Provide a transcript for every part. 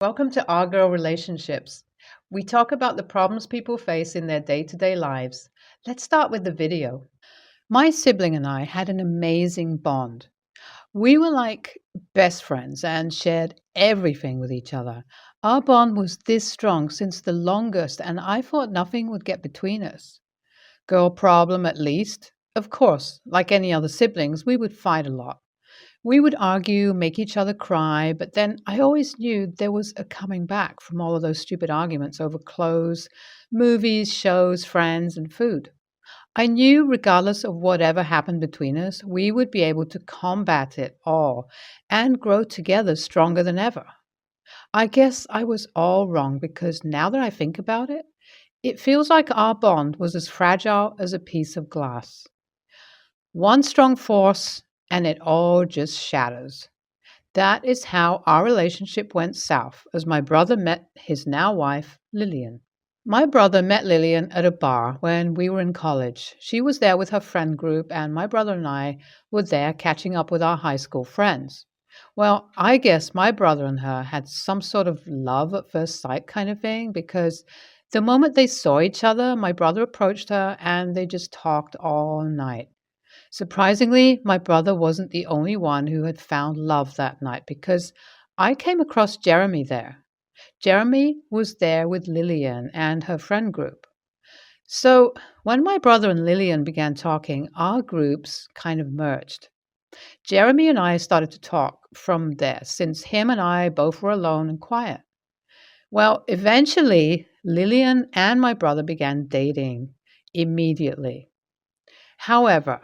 Welcome to Our Girl Relationships. We talk about the problems people face in their day to day lives. Let's start with the video. My sibling and I had an amazing bond. We were like best friends and shared everything with each other. Our bond was this strong since the longest, and I thought nothing would get between us. Girl problem, at least. Of course, like any other siblings, we would fight a lot. We would argue, make each other cry, but then I always knew there was a coming back from all of those stupid arguments over clothes, movies, shows, friends, and food. I knew regardless of whatever happened between us, we would be able to combat it all and grow together stronger than ever. I guess I was all wrong because now that I think about it, it feels like our bond was as fragile as a piece of glass. One strong force, and it all just shatters. That is how our relationship went south as my brother met his now wife, Lillian. My brother met Lillian at a bar when we were in college. She was there with her friend group, and my brother and I were there catching up with our high school friends. Well, I guess my brother and her had some sort of love at first sight kind of thing because the moment they saw each other, my brother approached her and they just talked all night. Surprisingly, my brother wasn't the only one who had found love that night because I came across Jeremy there. Jeremy was there with Lillian and her friend group. So when my brother and Lillian began talking, our groups kind of merged. Jeremy and I started to talk from there since him and I both were alone and quiet. Well, eventually, Lillian and my brother began dating immediately. However,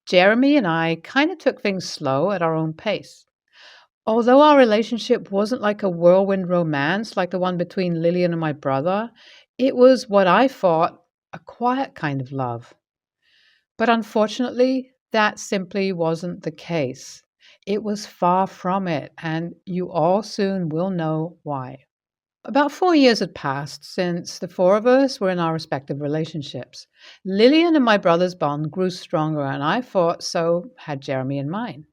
Jeremy and I kind of took things slow at our own pace. Although our relationship wasn't like a whirlwind romance like the one between Lillian and my brother, it was what I thought a quiet kind of love. But unfortunately, that simply wasn't the case. It was far from it, and you all soon will know why. About 4 years had passed since the four of us were in our respective relationships. Lillian and my brother's bond grew stronger, and I thought so had Jeremy and mine.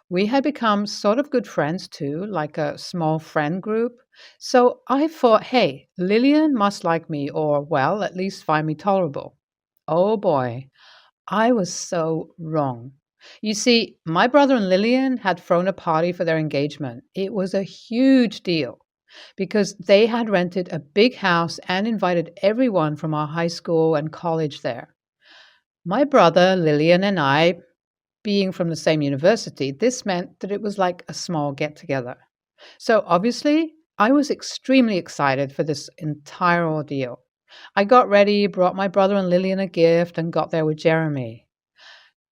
We had become sort of good friends too, like a small friend group. So I thought, hey, Lillian must like me, or, well, at least find me tolerable. Oh boy, I was so wrong. You see, my brother and Lillian had thrown a party for their engagement. It was a huge deal because they had rented a big house and invited everyone from our high school and college there. My brother, Lillian, and I, being from the same university, this meant that it was like a small get together. So obviously, I was extremely excited for this entire ordeal. I got ready, brought my brother and Lillian a gift, and got there with Jeremy.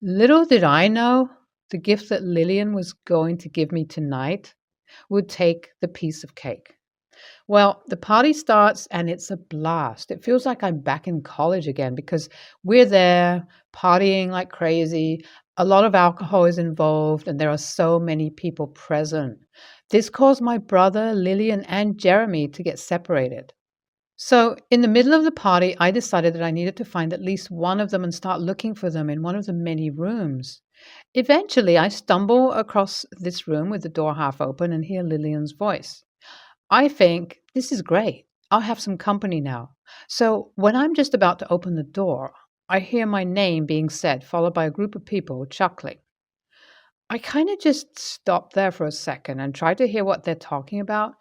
Little did I know the gift that Lillian was going to give me tonight would take the piece of cake. Well, the party starts and it's a blast. It feels like I'm back in college again because we're there partying like crazy. A lot of alcohol is involved and there are so many people present. This caused my brother, Lillian, and Jeremy to get separated. So, in the middle of the party, I decided that I needed to find at least one of them and start looking for them in one of the many rooms. Eventually, I stumble across this room with the door half open and hear Lillian's voice. I think this is great. I'll have some company now. So when I'm just about to open the door, I hear my name being said, followed by a group of people chuckling. I kind of just stop there for a second and try to hear what they're talking about.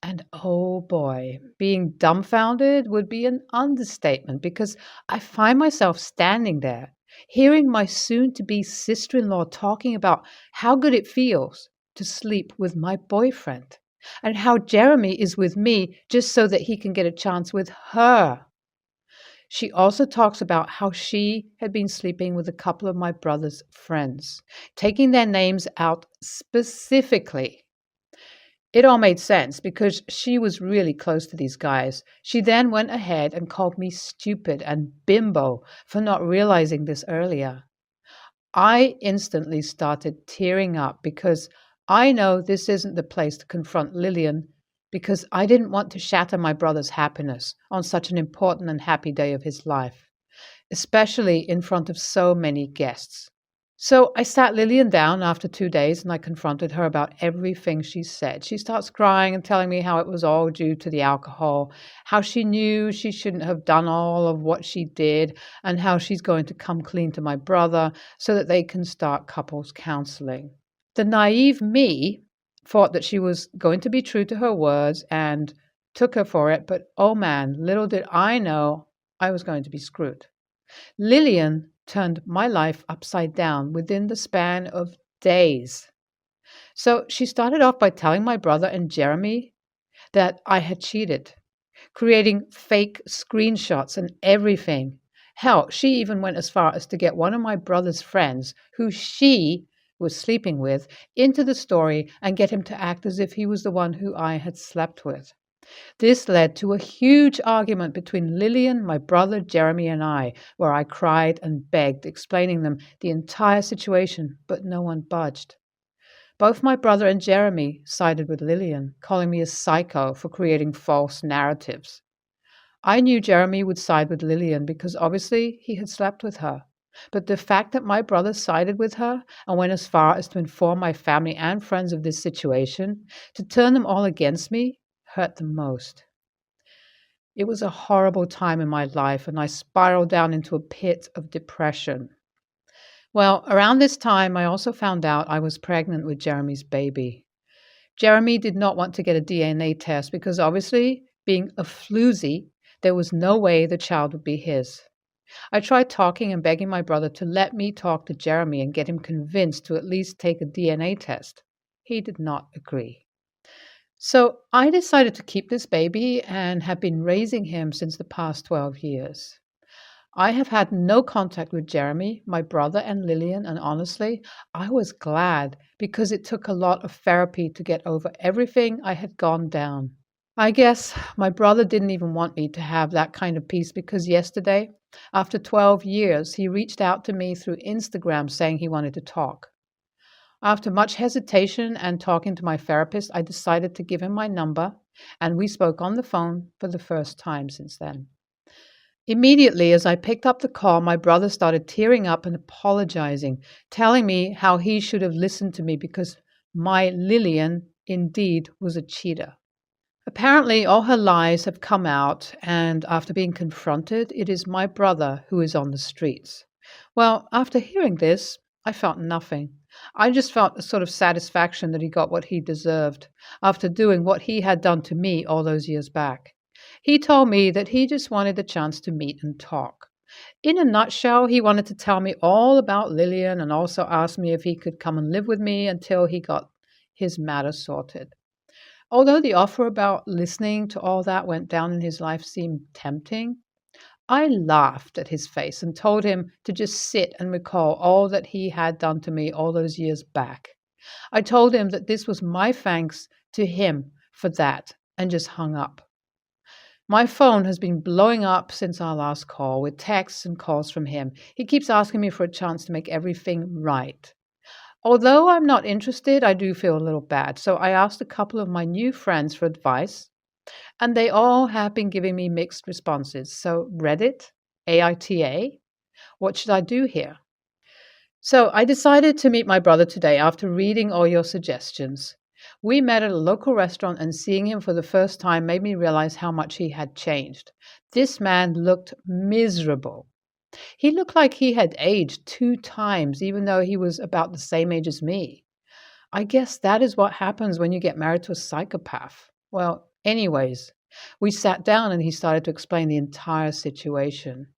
And oh boy, being dumbfounded would be an understatement because I find myself standing there, hearing my soon to be sister in law talking about how good it feels to sleep with my boyfriend and how Jeremy is with me just so that he can get a chance with her. She also talks about how she had been sleeping with a couple of my brother's friends, taking their names out specifically. It all made sense because she was really close to these guys. She then went ahead and called me stupid and bimbo for not realizing this earlier. I instantly started tearing up because I know this isn't the place to confront Lillian because I didn't want to shatter my brother's happiness on such an important and happy day of his life, especially in front of so many guests. So I sat Lillian down after 2 days and I confronted her about everything she said. She starts crying and telling me how it was all due to the alcohol, how she knew she shouldn't have done all of what she did, and how she's going to come clean to my brother so that they can start couples counseling. The naive me thought that she was going to be true to her words and took her for it, but oh man, little did I know I was going to be screwed. Lillian turned my life upside down within the span of days. So she started off by telling my brother and Jeremy that I had cheated, creating fake screenshots and everything. Hell, she even went as far as to get one of my brother's friends, who she was sleeping with, into the story and get him to act as if he was the one who I had slept with. This led to a huge argument between Lillian, my brother Jeremy, and I, where I cried and begged, explaining them the entire situation, but no one budged. Both my brother and Jeremy sided with Lillian, calling me a psycho for creating false narratives. I knew Jeremy would side with Lillian because obviously he had slept with her. But the fact that my brother sided with her and went as far as to inform my family and friends of this situation, to turn them all against me, hurt the most. It was a horrible time in my life, and I spiraled down into a pit of depression. Well, around this time, I also found out I was pregnant with Jeremy's baby. Jeremy did not want to get a DNA test because obviously, being a floozy, there was no way the child would be his. I tried talking and begging my brother to let me talk to Jeremy and get him convinced to at least take a DNA test. He did not agree. So I decided to keep this baby and have been raising him since the past 12 years. I have had no contact with Jeremy, my brother, and Lillian, and honestly, I was glad because it took a lot of therapy to get over everything I had gone down. I guess my brother didn't even want me to have that kind of peace because yesterday, after 12 years, he reached out to me through Instagram saying he wanted to talk. After much hesitation and talking to my therapist, I decided to give him my number, and we spoke on the phone for the first time since then. Immediately, as I picked up the call, my brother started tearing up and apologizing, telling me how he should have listened to me because my Lillian indeed was a cheater. Apparently, all her lies have come out, and after being confronted, it is my brother who is on the streets. Well, after hearing this, I felt nothing. I just felt a sort of satisfaction that he got what he deserved after doing what he had done to me all those years back. He told me that he just wanted the chance to meet and talk. In a nutshell, he wanted to tell me all about Lillian and also asked me if he could come and live with me until he got his matter sorted. Although the offer about listening to all that went down in his life seemed tempting, I laughed at his face and told him to just sit and recall all that he had done to me all those years back. I told him that this was my thanks to him for that and just hung up. My phone has been blowing up since our last call with texts and calls from him. He keeps asking me for a chance to make everything right. Although I'm not interested, I do feel a little bad. So I asked a couple of my new friends for advice, and they all have been giving me mixed responses. So Reddit, aita, what should I do here? So I decided to meet my brother today after reading all your suggestions. We met at a local restaurant, and seeing him for the first time made me realize how much he had changed. This man looked miserable. He looked like he had aged 2 times, even though he was about the same age as me. I guess that is what happens when you get married to a psychopath. Well, anyways, we sat down and he started to explain the entire situation.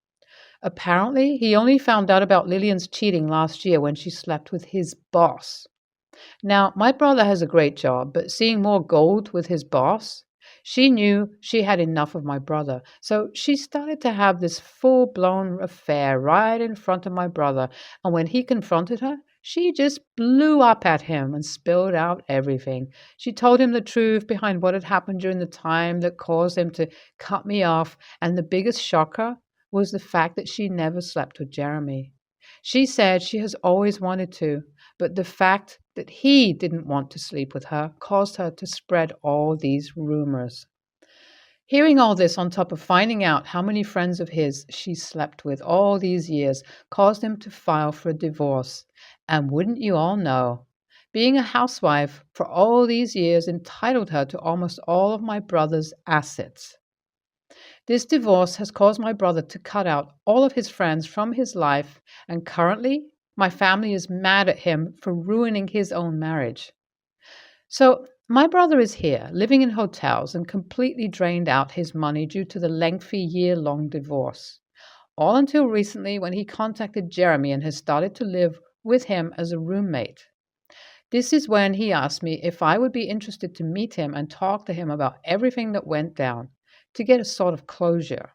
Apparently, he only found out about Lillian's cheating last year when she slept with his boss. Now, my brother has a great job, but seeing more gold with his boss, she knew she had enough of my brother. So she started to have this full-blown affair right in front of my brother. And when he confronted her, she just blew up at him and spilled out everything. She told him the truth behind what had happened during the time that caused him to cut me off. And the biggest shocker was the fact that she never slept with Jeremy. She said she has always wanted to, but the fact that he didn't want to sleep with her caused her to spread all these rumors. Hearing all this on top of finding out how many friends of his she slept with all these years caused him to file for a divorce. And wouldn't you all know, being a housewife for all these years entitled her to almost all of my brother's assets. This divorce has caused my brother to cut out all of his friends from his life, and currently, my family is mad at him for ruining his own marriage. So, my brother is here, living in hotels and completely drained out his money due to the lengthy year long divorce. All until recently, when he contacted Jeremy and has started to live with him as a roommate. This is when he asked me if I would be interested to meet him and talk to him about everything that went down, to get a sort of closure.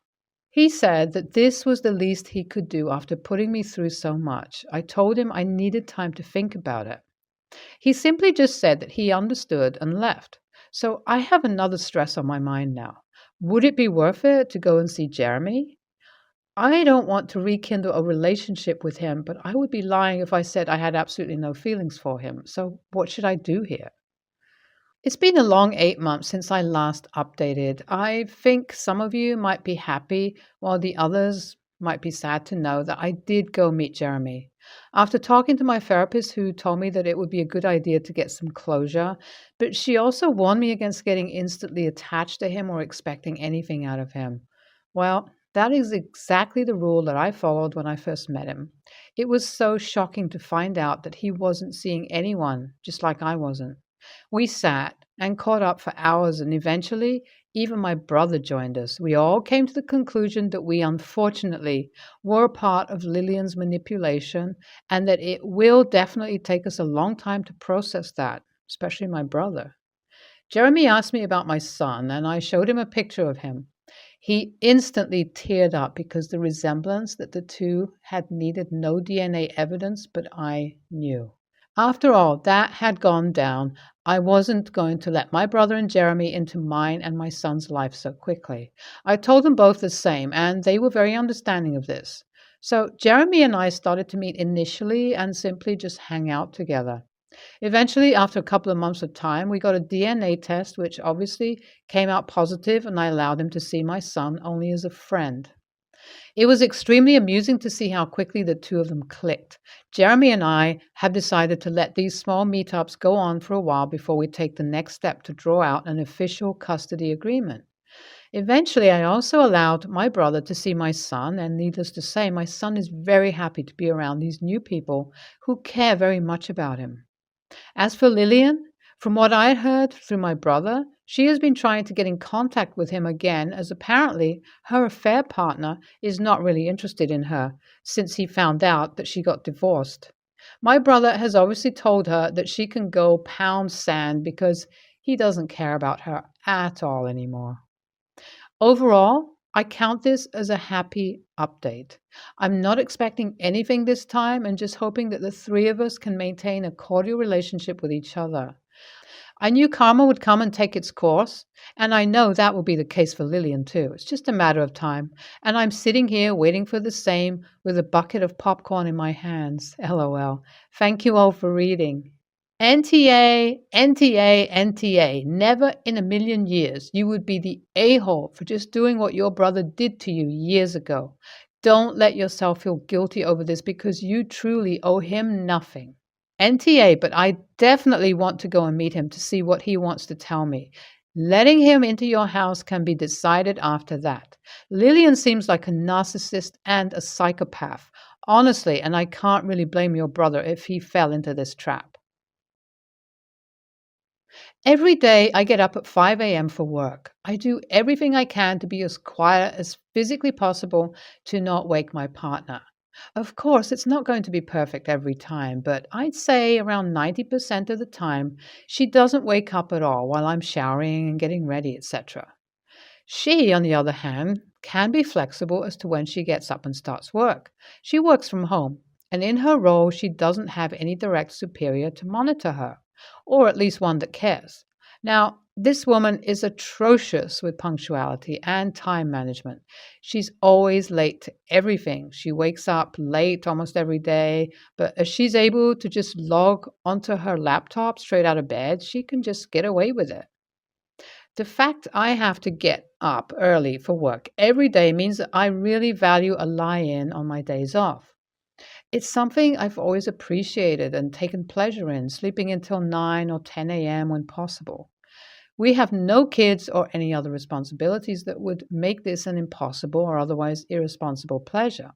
He said that this was the least he could do after putting me through so much. I told him I needed time to think about it. He simply just said that he understood and left. So I have another stress on my mind now. Would it be worth it to go and see Jeremy? I don't want to rekindle a relationship with him, but I would be lying if I said I had absolutely no feelings for him. So what should I do here? It's been a long 8 months since I last updated. I think some of you might be happy, while the others might be sad to know that I did go meet Jeremy. After talking to my therapist, who told me that it would be a good idea to get some closure, but she also warned me against getting instantly attached to him or expecting anything out of him. Well, that is exactly the rule that I followed when I first met him. It was so shocking to find out that he wasn't seeing anyone, just like I wasn't. We sat and caught up for hours, and eventually, even my brother joined us. We all came to the conclusion that we unfortunately were a part of Lillian's manipulation, and that it will definitely take us a long time to process that, especially my brother. Jeremy asked me about my son, and I showed him a picture of him. He instantly teared up because the resemblance that the two had needed no DNA evidence, but I knew. After all that had gone down, I wasn't going to let my brother and Jeremy into mine and my son's life so quickly. I told them both the same, and they were very understanding of this. So Jeremy and I started to meet initially and simply just hang out together. Eventually, after a couple of months of time, we got a DNA test, which obviously came out positive, and I allowed him to see my son only as a friend. It was extremely amusing to see how quickly the two of them clicked. Jeremy and I have decided to let these small meetups go on for a while before we take the next step to draw out an official custody agreement. Eventually, I also allowed my brother to see my son, and needless to say, my son is very happy to be around these new people who care very much about him. As for Lillian, from what I had heard through my brother, she has been trying to get in contact with him again, as apparently her affair partner is not really interested in her since he found out that she got divorced. My brother has obviously told her that she can go pound sand because he doesn't care about her at all anymore. Overall, I count this as a happy update. I'm not expecting anything this time and just hoping that the three of us can maintain a cordial relationship with each other. I knew karma would come and take its course, and I know that will be the case for Lillian too. It's just a matter of time, and I'm sitting here waiting for the same with a bucket of popcorn in my hands. LOL. Thank you all for reading. NTA, NTA, NTA. Never in a million years you would be the a-hole for just doing what your brother did to you years ago. Don't let yourself feel guilty over this because you truly owe him nothing. NTA, but I definitely want to go and meet him to see what he wants to tell me. Letting him into your house can be decided after that. Lillian seems like a narcissist and a psychopath, honestly, and I can't really blame your brother if he fell into this trap. Every day I get up at 5 a.m. for work. I do everything I can to be as quiet as physically possible to not wake my partner. Of course, it's not going to be perfect every time, but I'd say around 90% of the time, she doesn't wake up at all while I'm showering and getting ready, etc. She, on the other hand, can be flexible as to when she gets up and starts work. She works from home, and in her role, she doesn't have any direct superior to monitor her, or at least one that cares. Now, this woman is atrocious with punctuality and time management. She's always late to everything. She wakes up late almost every day, but as she's able to just log onto her laptop straight out of bed, she can just get away with it. The fact I have to get up early for work every day means that I really value a lie in on my days off. It's something I've always appreciated and taken pleasure in, sleeping until 9 or 10 a.m. when possible. We have no kids or any other responsibilities that would make this an impossible or otherwise irresponsible pleasure.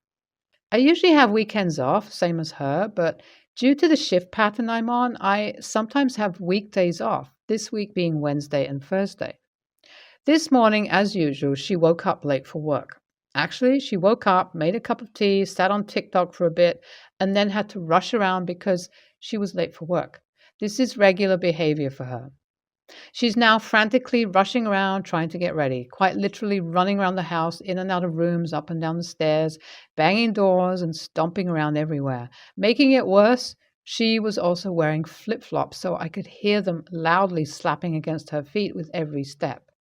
I usually have weekends off, same as her, but due to the shift pattern I'm on, I sometimes have weekdays off, this week being Wednesday and Thursday. This morning, as usual, she woke up late for work. Actually, she woke up, made a cup of tea, sat on TikTok for a bit, and then had to rush around because she was late for work. This is regular behavior for her. She's now frantically rushing around trying to get ready, quite literally running around the house, in and out of rooms, up and down the stairs, banging doors and stomping around everywhere. Making it worse, she was also wearing flip-flops, so I could hear them loudly slapping against her feet with every step.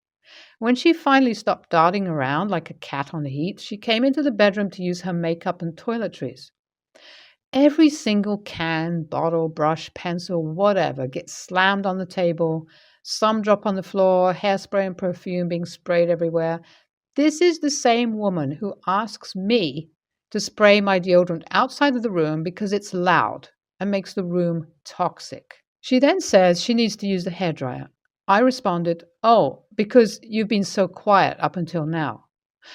When she finally stopped darting around like a cat on heat, she came into the bedroom to use her makeup and toiletries. Every single can, bottle, brush, pencil, whatever gets slammed on the table. Some drop on the floor, hairspray and perfume being sprayed everywhere. This is the same woman who asks me to spray my deodorant outside of the room because it's loud and makes the room toxic. She then says she needs to use the hairdryer. I responded, "Oh, because you've been so quiet up until now."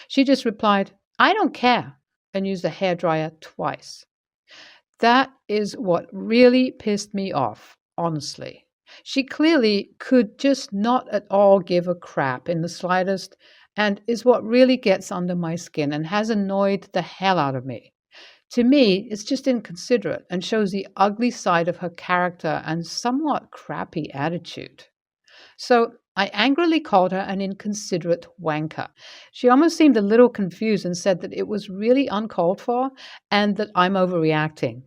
She just replied, "I don't care," and used the hairdryer twice. That is what really pissed me off, honestly. She clearly could just not at all give a crap in the slightest, and is what really gets under my skin and has annoyed the hell out of me. To me, it's just inconsiderate and shows the ugly side of her character and somewhat crappy attitude. So I angrily called her an inconsiderate wanker. She almost seemed a little confused and said that it was really uncalled for and that I'm overreacting.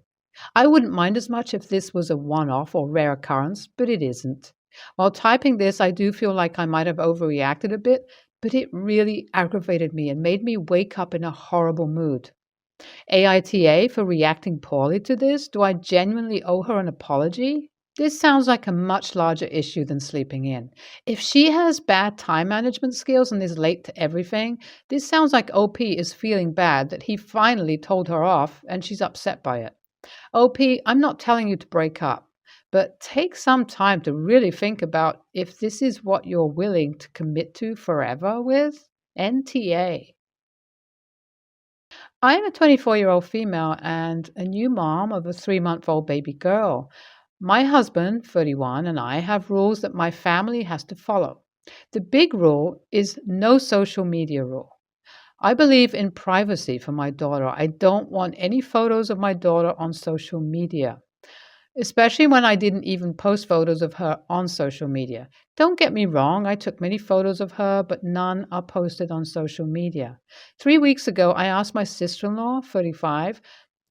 I wouldn't mind as much if this was a one-off or rare occurrence, but it isn't. While typing this, I do feel like I might have overreacted a bit, but it really aggravated me and made me wake up in a horrible mood. AITA for reacting poorly to this? Do I genuinely owe her an apology? This sounds like a much larger issue than sleeping in. If she has bad time management skills and is late to everything, this sounds like OP is feeling bad that he finally told her off and she's upset by it. OP, I'm not telling you to break up, but take some time to really think about if this is what you're willing to commit to forever with. NTA. I am a 24-year-old female and a new mom of a 3-month-old baby girl. My husband, 31, and I have rules that my family has to follow. The big rule is no social media rule. I believe in privacy for my daughter. I don't want any photos of my daughter on social media, especially when I didn't even post photos of her on social media. Don't get me wrong, I took many photos of her, but none are posted on social media. 3 weeks ago, I asked my sister-in-law, 35,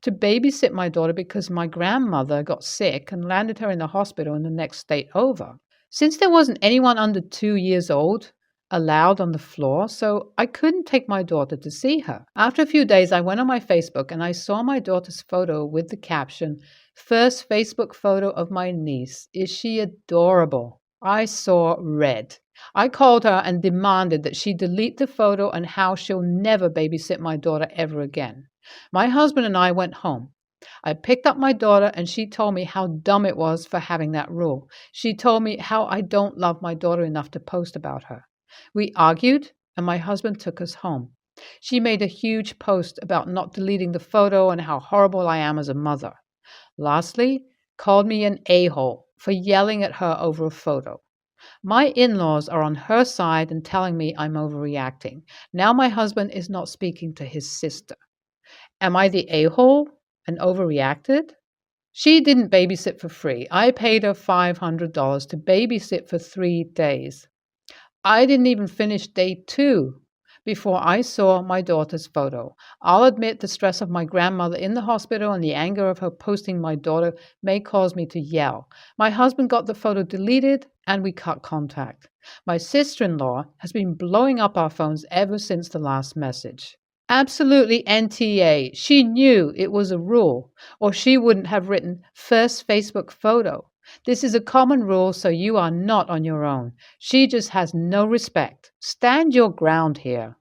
to babysit my daughter because my grandmother got sick and landed her in the hospital in the next state over. Since there wasn't anyone under 2 years old allowed on the floor, so I couldn't take my daughter to see her. After a few days, I went on my Facebook and I saw my daughter's photo with the caption, "First Facebook photo of my niece. Is she adorable?" I saw red. I called her and demanded that she delete the photo and how she'll never babysit my daughter ever again. My husband and I went home. I picked up my daughter and she told me how dumb it was for having that rule. She told me how I don't love my daughter enough to post about her. We argued and my husband took us home. She made a huge post about not deleting the photo and how horrible I am as a mother. Lastly, called me an a-hole for yelling at her over a photo. My in-laws are on her side and telling me I'm overreacting. Now my husband is not speaking to his sister. Am I the a-hole and overreacted? She didn't babysit for free. I paid her $500 to babysit for 3 days. I didn't even finish day 2 before I saw my daughter's photo. I'll admit the stress of my grandmother in the hospital and the anger of her posting my daughter may cause me to yell. My husband got the photo deleted and we cut contact. My sister-in-law has been blowing up our phones ever since the last message. Absolutely NTA. She knew it was a rule, or she wouldn't have written first Facebook photo. This is a common rule, so you are not on your own. She just has no respect. Stand your ground here.